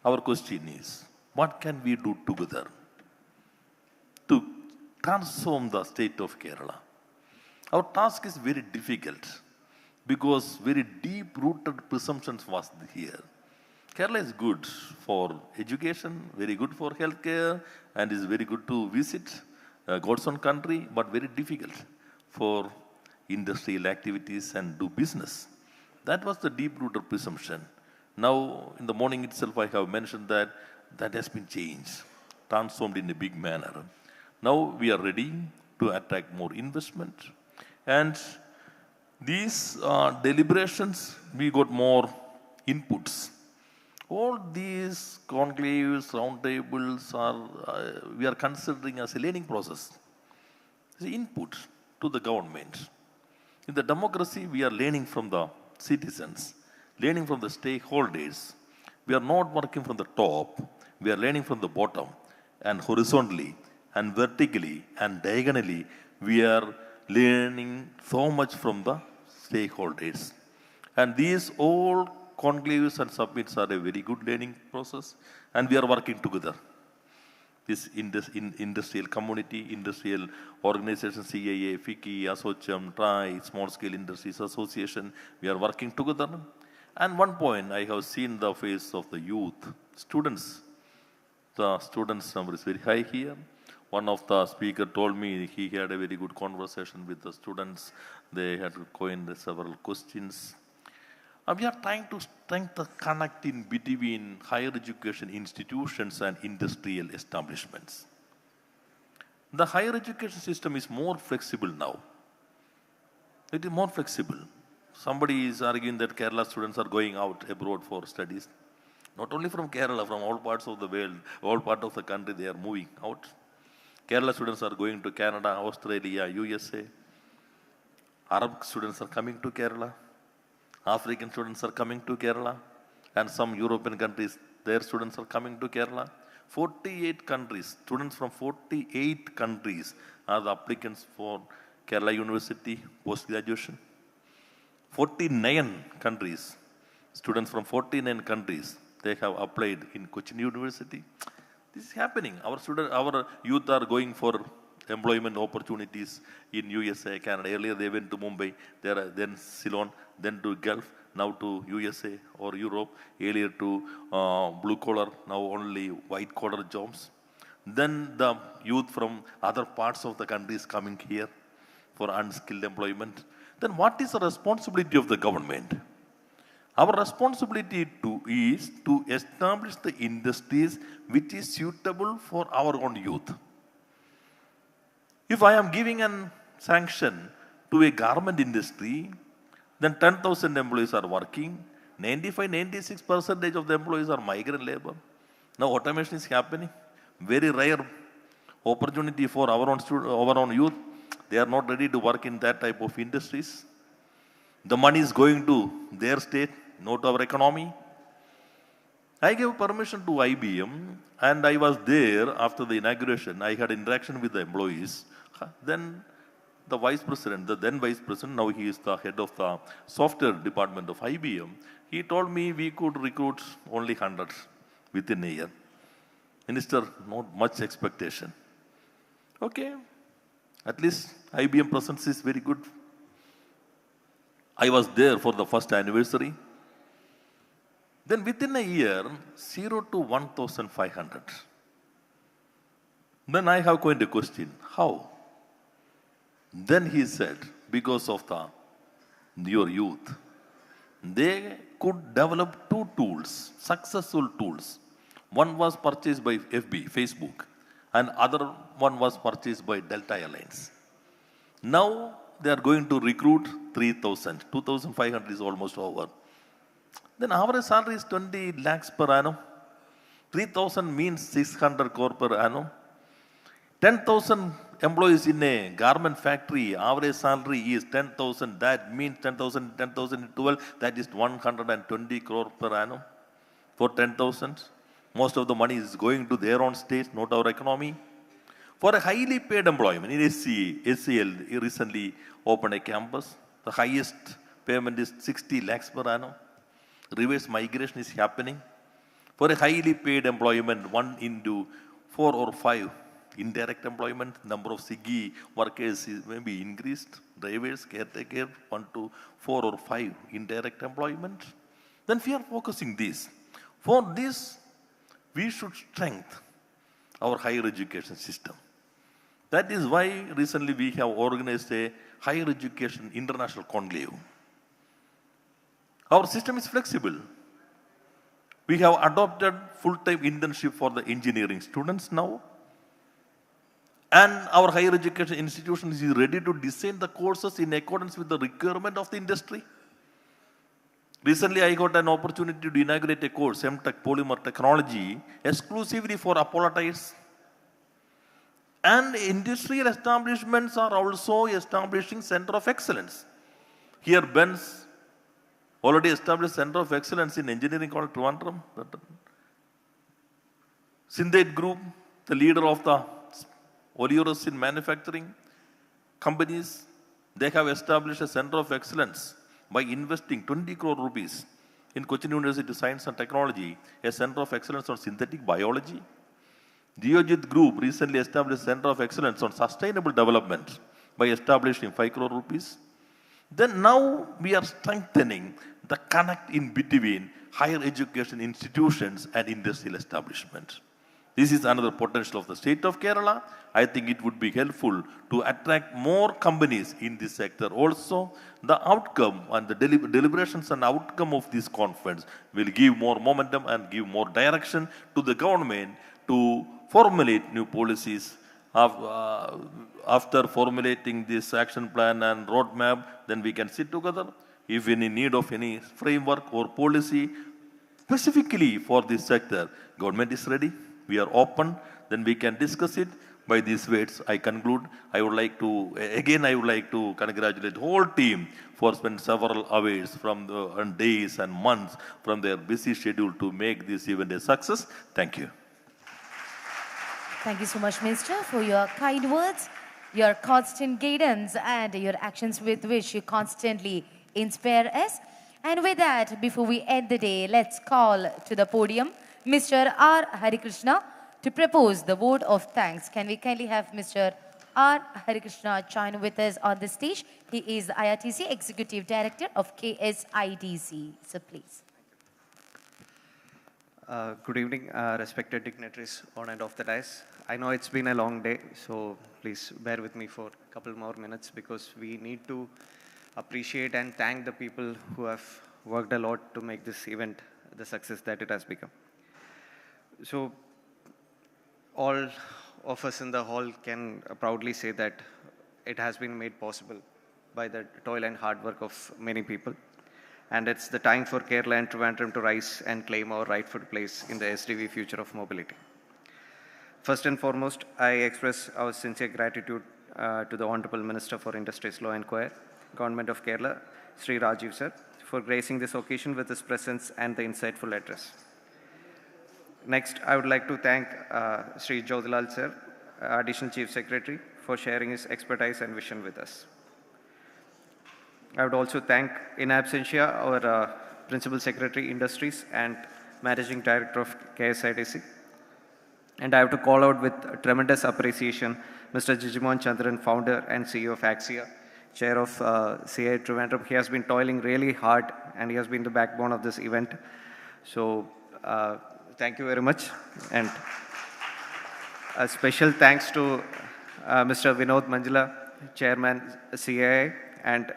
our question is, what can we do together to transform the state of Kerala? Our task is very difficult because very deep-rooted presumptions was here. Kerala is good for education, very good for healthcare, and is very good to visit God's own country, but very difficult for industrial activities and do business. That was the deep-rooted presumption. Now, in the morning itself, I have mentioned that that has been changed, transformed in a big manner. Now we are ready to attract more investment. And these deliberations, we got more inputs. All these conclaves, roundtables we are considering as a learning process. It's input to the government. In the democracy, we are learning from the citizens, learning from the stakeholders. We are not working from the top. We are learning from the bottom, and horizontally and vertically and diagonally, we are learning so much from the stakeholders. And these all conclaves and summits are a very good learning process, and we are working together. This industrial community, industrial organization, CAA, FICCI, ASSOCHAM, TRI, Small Scale Industries Association, we are working together. And one point, I have seen the face of the youth, students. The students' number is very high here. One of the speakers told me he had a very good conversation with the students. They had coined several questions. We are trying to strengthen the connecting between higher education institutions and industrial establishments. The higher education system is more flexible now. It is more flexible. Somebody is arguing that Kerala students are going out abroad for studies. Not only from Kerala, from all parts of the world, all parts of the country, they are moving out. Kerala students are going to Canada, Australia, USA. Arab students are coming to Kerala. African students are coming to Kerala. And some European countries, their students are coming to Kerala. 48 countries, students from 48 countries are the applicants for Kerala University post-graduation. 49 countries, students from 49 countries, they have applied in Cochin University. This is happening. Our youth are going for employment opportunities in USA, Canada. Earlier they went to Mumbai, then Ceylon, then to Gulf, now to USA or Europe. Earlier to blue collar, now only white collar jobs. Then the youth from other parts of the country is coming here for unskilled employment. Then what is the responsibility of the government? Our responsibility is to establish the industries which is suitable for our own youth. If I am giving a sanction to a garment industry, then 10,000 employees are working. 95-96% of the employees are migrant labor. Now automation is happening. Very rare opportunity for our own youth. They are not ready to work in that type of industries. The money is going to their state, not our economy. I gave permission to IBM, and I was there after the inauguration. I had interaction with the employees. Then the vice president, the then vice president, now he is the head of the software department of IBM. He told me we could recruit only 100 within a year. Minister, not much expectation. Okay, at least IBM presence is very good. I was there for the first anniversary. Then within a year, 0 to 1,500. Then I have coined a question, how? Then he said, because of your youth, they could develop two tools, successful tools. One was purchased by FB, Facebook, and other one was purchased by Delta Airlines. Now they are going to recruit 3,000. 2,500 is almost over. Then our salary is 20 lakhs per annum. 3,000 means 600 crore per annum. 10,000 employees in a garment factory, average salary is 10,000. That means 10,000, 10,000 12, that is 120 crore per annum for 10,000. Most of the money is going to their own states, not our economy. For a highly paid employment, in SCL recently opened a campus. The highest payment is 60 lakhs per annum. Reverse migration is happening. For a highly paid employment, 1 into 4 or 5 indirect employment, number of SIGI workers is maybe increased. Drivers, caretaker, 1 to 4 or 5 indirect employment. Then we are focusing this. For this, we should strengthen our higher education system. That is why recently we have organized a higher education international conclave. Our system is flexible. We have adopted full-time internship for the engineering students now. And our higher education institution is ready to design the courses in accordance with the requirement of the industry. Recently, I got an opportunity to inaugurate a course, Summt Polymer Technology, exclusively for apolatites. And industrial establishments are also establishing Center of Excellence. Here, Benz already established Center of Excellence in engineering called Trivandrum. Synthate Group, the leader of the oleoresin manufacturing companies, they have established a Center of Excellence by investing 20 crore rupees in Cochin University Science and Technology, a Center of Excellence on synthetic biology. Geojit Group recently established Center of Excellence on Sustainable Development by establishing 5 crore rupees. Then now we are strengthening the connect in between higher education institutions and industrial establishment. This is another potential of the state of Kerala. I think it would be helpful to attract more companies in this sector. Also, the outcome and the deliberations and outcome of this conference will give more momentum and give more direction to the government to formulate new policies. After formulating this action plan and roadmap, then we can sit together. If any need of any framework or policy specifically for this sector, government is ready. We are open, then we can discuss it. By these words, I conclude. I would like to congratulate the whole team for spending several hours and days and months from their busy schedule to make this event a success. Thank you. Thank you so much, Minister, for your kind words, your constant guidance, and your actions with which you constantly inspire us. And with that, before we end the day, let's call to the podium Mr. R. Harikrishna to propose the vote of thanks. Can we kindly have Mr. R. Harikrishna join with us on the stage? He is the IRTC Executive Director of KSIDC. So please. Good evening, respected dignitaries on and off the dais. I know it's been a long day, so please bear with me for a couple more minutes because we need to appreciate and thank the people who have worked a lot to make this event the success that it has become. So all of us in the hall can proudly say that it has been made possible by the toil and hard work of many people. And it's the time for Kerala and Trivandrum to rise and claim our rightful place in the SDV future of mobility. First and foremost, I express our sincere gratitude to the Honorable Minister for Industries, Law and Coir, Government of Kerala, Sri Rajiv sir, for gracing this occasion with his presence and the insightful address. Next, I would like to thank Sri Jodhilal sir, Additional Chief Secretary, for sharing his expertise and vision with us. I would also thank in absentia our Principal Secretary Industries and Managing Director of KSIDC. And I have to call out with tremendous appreciation Mr. Jijimon Chandran, Founder and CEO of Axia, Chair of CA Trivandrum. He has been toiling really hard and he has been the backbone of this event. So thank you very much. And a special thanks to Mr. Vinod Manjula, Chairman CAI, and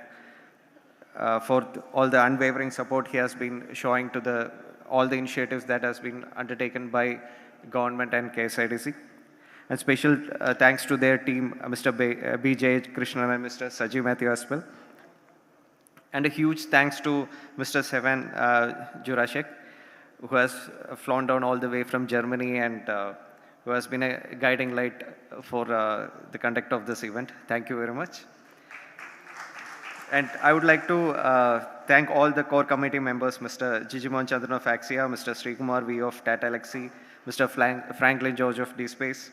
for all the unwavering support he has been showing to all the initiatives that has been undertaken by government and KSIDC. And special thanks to their team, Mr. B.J. Krishnan and Mr. Sajeev Matthew as well. And a huge thanks to Mr. Sevan Jurashek, who has flown down all the way from Germany and who has been a guiding light for the conduct of this event. Thank you very much. And I would like to thank all the core committee members, Mr. Jijimon Chandran of Axia, Mr. Srikumar V of Tata Alexi, Mr. Franklin George of DSpace,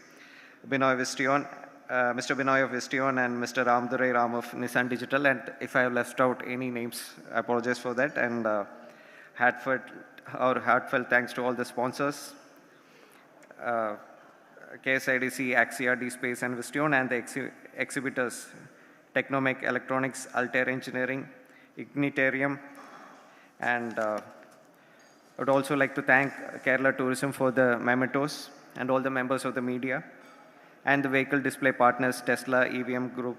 Binoy Vistion, Mr. Binoy of Vistion, and Mr. Ramdurai Ram of Nissan Digital. And if I have left out any names, I apologize for that. And heartfelt thanks to all the sponsors, KSIDC, Axia, DSpace, and Vistion, and the exhibitors, Technomech Electronics, Altair Engineering, Ignitarium, and I would also like to thank Kerala Tourism for the mementos and all the members of the media and the vehicle display partners, Tesla, EVM Group,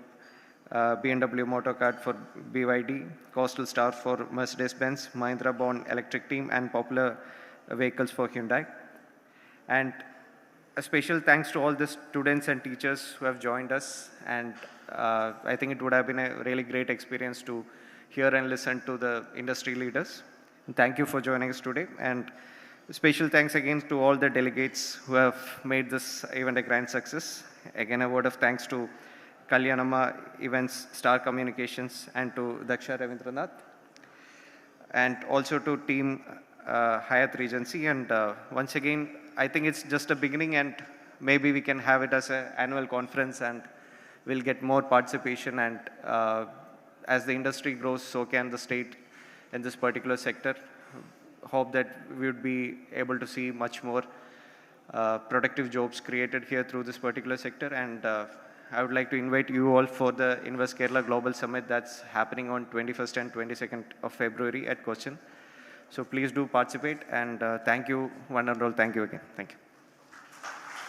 BMW Motorcard for BYD, Coastal Star for Mercedes-Benz, Mahindra Born Electric Team, and Popular Vehicles for Hyundai. And a special thanks to all the students and teachers who have joined us, and I think it would have been a really great experience to hear and listen to the industry leaders. And thank you for joining us today, and special thanks again to all the delegates who have made this event a grand success. Again, a word of thanks to Kalyanamma Events, Star Communications, and to Daksha Ravindranath, and also to team Hyatt Regency. And once again, I think it's just a beginning, and maybe we can have it as an annual conference, and we'll get more participation. And as the industry grows, so can the state in this particular sector. Hope that we would be able to see much more productive jobs created here through this particular sector. And I would like to invite you all for the Invest Kerala Global Summit that's happening on 21st and 22nd of February at Cochin. So please do participate, and thank you, one and all. Thank you again. Thank you.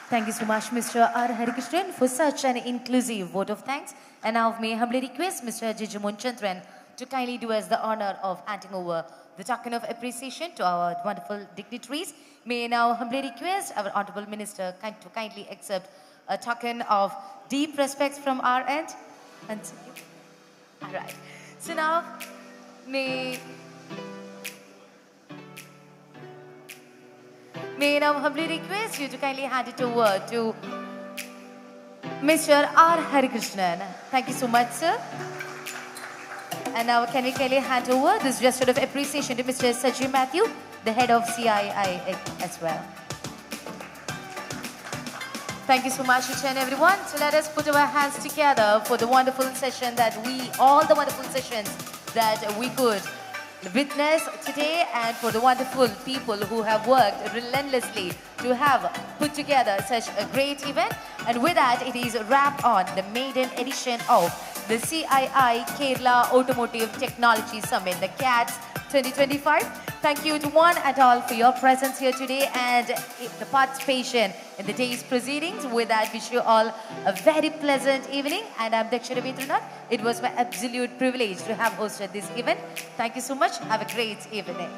Thank you so much, Mr. R. Harikrishnan, for such an inclusive vote of thanks. And now may I humbly request Mr. Jijimon Chandran to kindly do us the honor of handing over the token of appreciation to our wonderful dignitaries. May I now humbly request our Honorable Minister to kindly accept a token of deep respect from our end. And all right. So now, may I now humbly request you to kindly hand it over to Mr. R. Harikrishnan. Thank you so much, sir. And now can we kindly hand over this gesture of appreciation to Mr. Sajid Matthew, the head of CII as well. Thank you so much, each and everyone. So let us put our hands together for the wonderful session all the wonderful sessions that we could witness today, and for the wonderful people who have worked relentlessly to have put together such a great event. And with that, it is a wrap on the maiden edition of the CII Kerala Automotive Technology Summit, the CATS 2025. Thank you to one and all for your presence here today and the participation in the day's proceedings. With that, wish you all a very pleasant evening. And I'm Daksha Ravindranath. It was my absolute privilege to have hosted this event. Thank you so much. Have a great evening.